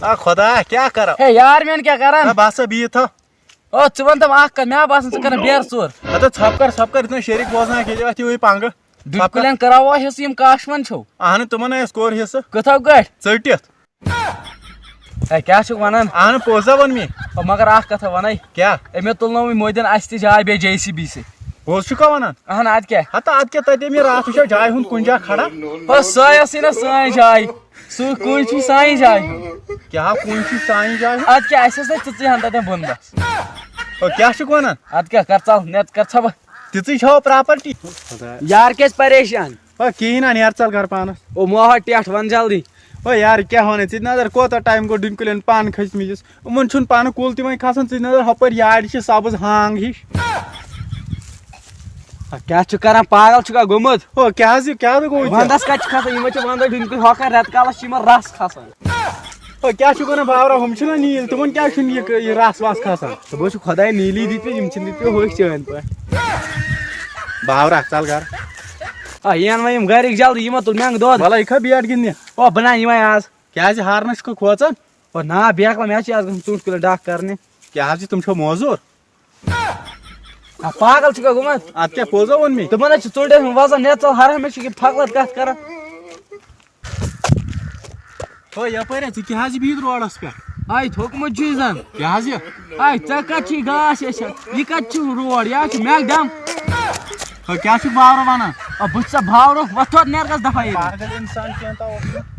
خدا کیا کرو ہے یار میں کیا کران بس بہت تھو او ژٕ وَن تِم اکھ کتھ مےٚ باسان ژٕ کران بیر ژور ژھپ کر اتنا شریک بوزنا کھیلو ہوئی پنگ ڈُنکُلٮ۪ن کراوا حصہٕ یِم کاشوَن چھو اہن تمن کور حصہ کٕتھو گٲٹھۍ ژٔٹِتھ ہے کیٛاہ چھُکھ وَنان اہن پوٚزا ووٚن مے مگر اکھ کتھا وَنے کیا مےٚ تُلنو وۄنۍ مودین اَسہِ تہِ جاے بیٚیہِ JCB سۭتۍ پوٚز چھُکھا ونان اہن ادٕ کیٛاہ ہتا اد کیا تتے مے رات وٕچھو جاے ہُنٛد کُنہِ جایہِ کھڑا ہو سۄے ٲسٕے نا سٲنۍ جاے سُہ کُنۍ چھُے سانہِ جاے کیا کُنہِ چھُ سانہِ جایہِ ادٕ کیٛاہ اَسہِ ٲس نہ ژٕژٕے ہن تتٮ۪ن بۄن بس کیا چھُکھ ونان ادٕ کیٛاہ کر ژل نیت کر ژھبہٕ تِژٕے چھو پراپرٹی یار کیٛازِ پریشان کہیٖنۍ نا نیر ژل گھر پانس او موہا ٹیٹھ ون جلدی یار کیا ونان ژٕ نظر کوتاہ ٹایم گوٚو ڈُنکُلٮ۪ن پن کھٔژمٕتِس یِمن چھُنہٕ پنہٕ کُل تہِ وۄنۍ کھسان ژٕ نظر ہُپٲرۍ یارِ چھِ سبٕز ہانگ ہِش کیٛاہ چھُ کران پاگل چھُکھا گوٚمُت کیٛاہ حظ گوٚو ونٛدس کتہِ چھِ کھسان یِمن چھِ ونٛدٕ ڈُنکُلۍ ہۄکھان رٮ۪تہٕ کالس چھِ یِمن رس کھسان کیٛاہ چھُکھ ونان باورا ہُم چھِنا نیٖل تِمن کیٛاہ چھُنہٕ یہِ رس وس کھسان دوٚپمو چھُ خۄداے نیٖلی دِتۍ یِم چھِنہٕ دِتۍ ہوٚکھۍ چٲنۍ پٲٹھۍ باورا ژل گھر یِن وۄنۍ یِم گرِکۍ جلدی یِمو تُل مینٛگہٕ دۄد ولا یہِ کھا بیٹ گِنٛدنہِ بہٕ نہ یِمے آز کیٛازِ ہارنس چھُکھ کھوژان نا بیکلا مےٚ چھِ آز گژھُن ژوٗنٛٹھۍ کُلٮ۪ن ڈکھ کرنہِ کیٛاہ حظ چھِ تِم چھو موزوٗر پاگل چھُکھا گوٚمُت ادٕ کیٛاہ پوٚزا ووٚن مے تِمن حظ چھِ ژوٗنٛٹھٮ۪ن ہُنٛد وزن نیت ژل ہر ہمیشہِ چھِ پھکلت کتھ کران یپٲرۍ ژٕ کیٛاہ حظ چھِ بِہِتھ روڈس پٮ۪ٹھ آے تھوٚکمُت چھُے زن کیٛاہ حظ یہِ آے ژےٚ کتہِ چھُے گاش یہِ کتہِ چھُ روڈ یہِ حظ چھُ مٮ۪کھ ڈم کیٛاہ چھُکھ باورا ونان بہٕ چھُسا باورُک وۄتھ تھوٚد نیر گژھ دفعہ ییٚتہِ پاگل انسان کینٛہہ اوس